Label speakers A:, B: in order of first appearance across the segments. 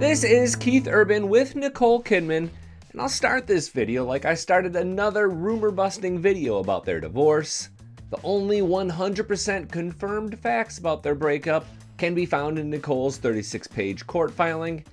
A: This is Keith Urban with Nicole Kidman, and I'll start this video like I started another rumor-busting video about their divorce. The only 100% confirmed facts about their breakup can be found in Nicole's 36-page court filing.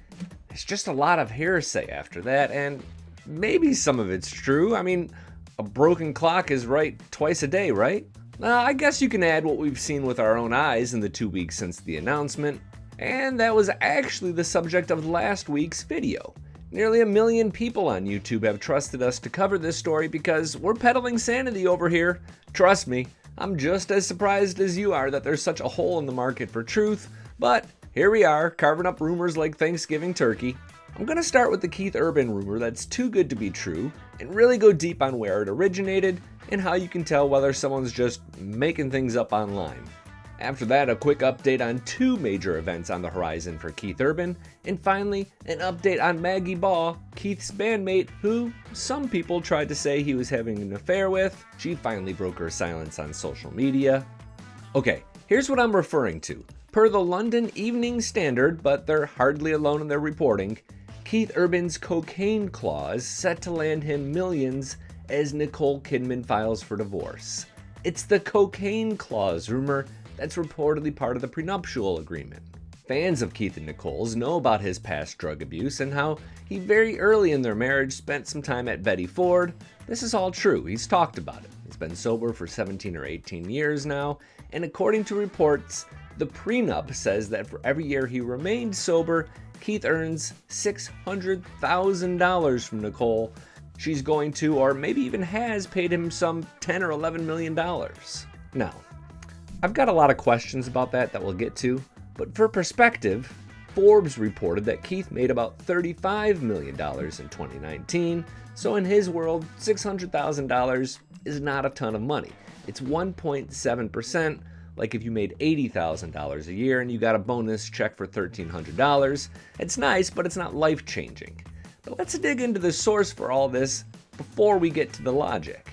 A: It's just a lot of hearsay after that, and maybe some of it's true. I mean, a broken clock is right twice a day, right? I guess you can add what we've seen with our own eyes in the 2 weeks since the announcement. And that was actually the subject of last week's video. Nearly 1 million people on YouTube have trusted us to cover this story because we're peddling sanity over here. Trust me, I'm just as surprised as you are that there's such a hole in the market for truth, but here we are, carving up rumors like Thanksgiving turkey. I'm gonna start with the Keith Urban rumor that's too good to be true and really go deep on where it originated and how you can tell whether someone's just making things up online. After that, a quick update on 2 major events on the horizon for Keith Urban, and finally, an update on Maggie Baugh, Keith's bandmate, who some people tried to say he was having an affair with. She finally broke her silence on social media. Okay, here's what I'm referring to. Per the London Evening Standard, but they're hardly alone in their reporting, Keith Urban's cocaine clause set to land him millions as Nicole Kidman files for divorce. It's the cocaine clause rumor that's reportedly part of the prenuptial agreement. Fans of Keith and Nicole's know about his past drug abuse and how he very early in their marriage spent some time at Betty Ford. This is all true, he's talked about it. He's been sober for 17 or 18 years now, and according to reports, the prenup says that for every year he remained sober, Keith earns $600,000 from Nicole. She's going to, or maybe even has, paid him some $10 or $11 million. Now, I've got a lot of questions about that we'll get to, but for perspective, Forbes reported that Keith made about $35 million in 2019, so in his world, $600,000 is not a ton of money. It's 1.7%, like if you made $80,000 a year and you got a bonus check for $1,300. It's nice, but it's not life-changing. But let's dig into the source for all this before we get to the logic.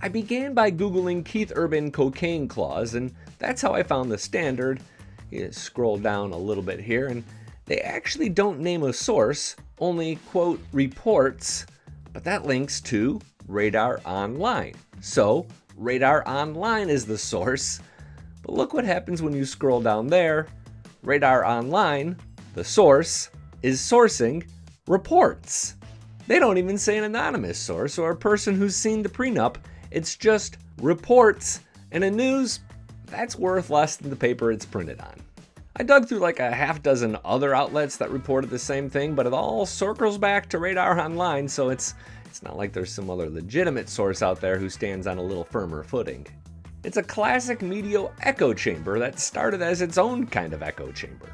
A: I began by Googling Keith Urban cocaine clause, and that's how I found the standard. You scroll down a little bit here, and they actually don't name a source, only, quote, reports, but that links to Radar Online. So, Radar Online is the source, but look what happens when you scroll down there. Radar Online, the source, is sourcing reports. They don't even say an anonymous source or a person who's seen the prenup. It's just reports, and in news, that's worth less than the paper it's printed on. I dug through like a half dozen other outlets that reported the same thing, but it all circles back to Radar Online, so it's not like there's some other legitimate source out there who stands on a little firmer footing. It's a classic media echo chamber that started as its own kind of echo chamber.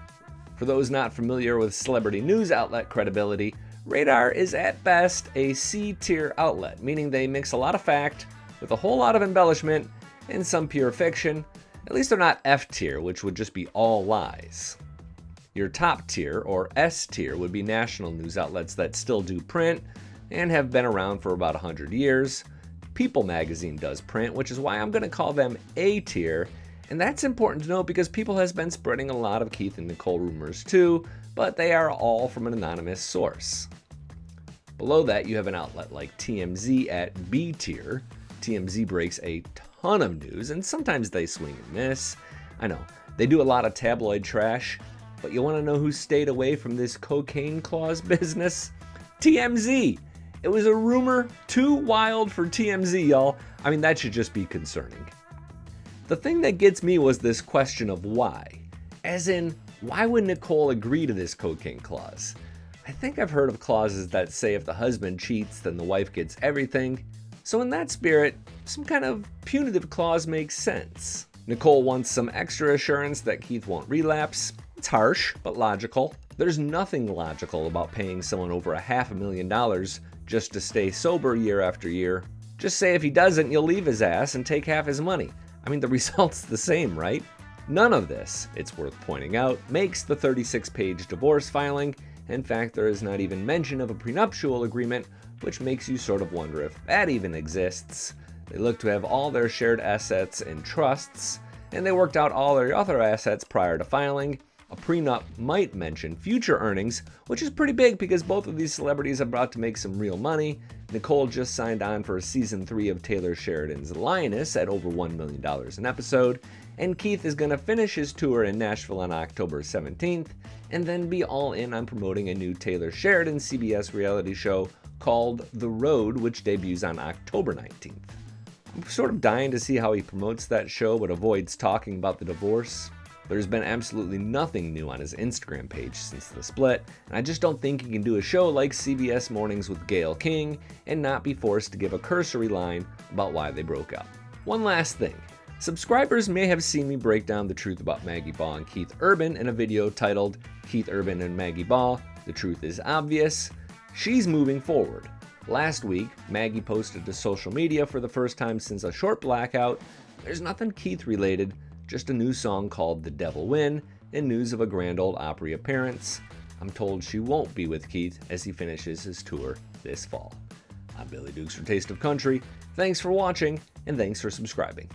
A: For those not familiar with celebrity news outlet credibility, Radar is at best a C-tier outlet, meaning they mix a lot of fact with a whole lot of embellishment and some pure fiction. At least they're not F-tier, which would just be all lies. Your top tier, or S-tier, would be national news outlets that still do print and have been around for about 100 years. People magazine does print, which is why I'm going to call them A-tier, and that's important to note because People has been spreading a lot of Keith and Nicole rumors too, but they are all from an anonymous source. Below that, you have an outlet like TMZ at B-tier. TMZ breaks a ton of news, and sometimes they swing and miss. I know, they do a lot of tabloid trash, but you want to know who stayed away from this cocaine clause business? TMZ! It was a rumor too wild for TMZ, y'all. I mean, that should just be concerning. The thing that gets me was this question of why. As in, why would Nicole agree to this cocaine clause? I think I've heard of clauses that say if the husband cheats, then the wife gets everything. So in that spirit, some kind of punitive clause makes sense. Nicole wants some extra assurance that Keith won't relapse. It's harsh, but logical. There's nothing logical about paying someone over $500,000 just to stay sober year after year. Just say if he doesn't, you'll leave his ass and take half his money. I mean, the result's the same, right? None of this, it's worth pointing out, makes the 36-page divorce filing. In fact, there is not even mention of a prenuptial agreement, which makes you sort of wonder if that even exists. They look to have all their shared assets in trusts, and they worked out all their other assets prior to filing. A prenup might mention future earnings, which is pretty big because both of these celebrities are about to make some real money. Nicole just signed on for season 3 of Taylor Sheridan's Lioness at over $1 million an episode, and Keith is going to finish his tour in Nashville on October 17th, and then be all in on promoting a new Taylor Sheridan CBS reality show called The Road, which debuts on October 19th. I'm sort of dying to see how he promotes that show but avoids talking about the divorce. There's been absolutely nothing new on his Instagram page since the split, and I just don't think he can do a show like CBS Mornings with Gayle King and not be forced to give a cursory line about why they broke up. One last thing. Subscribers may have seen me break down the truth about Maggie Baugh and Keith Urban in a video titled Keith Urban and Maggie Baugh, The Truth is Obvious. She's moving forward. Last week, Maggie posted to social media for the first time since a short blackout. There's nothing Keith related, just a new song called The Devil Win, and news of a Grand Ole Opry appearance. I'm told she won't be with Keith as he finishes his tour this fall. I'm Billy Dukes for Taste of Country. Thanks for watching, and thanks for subscribing.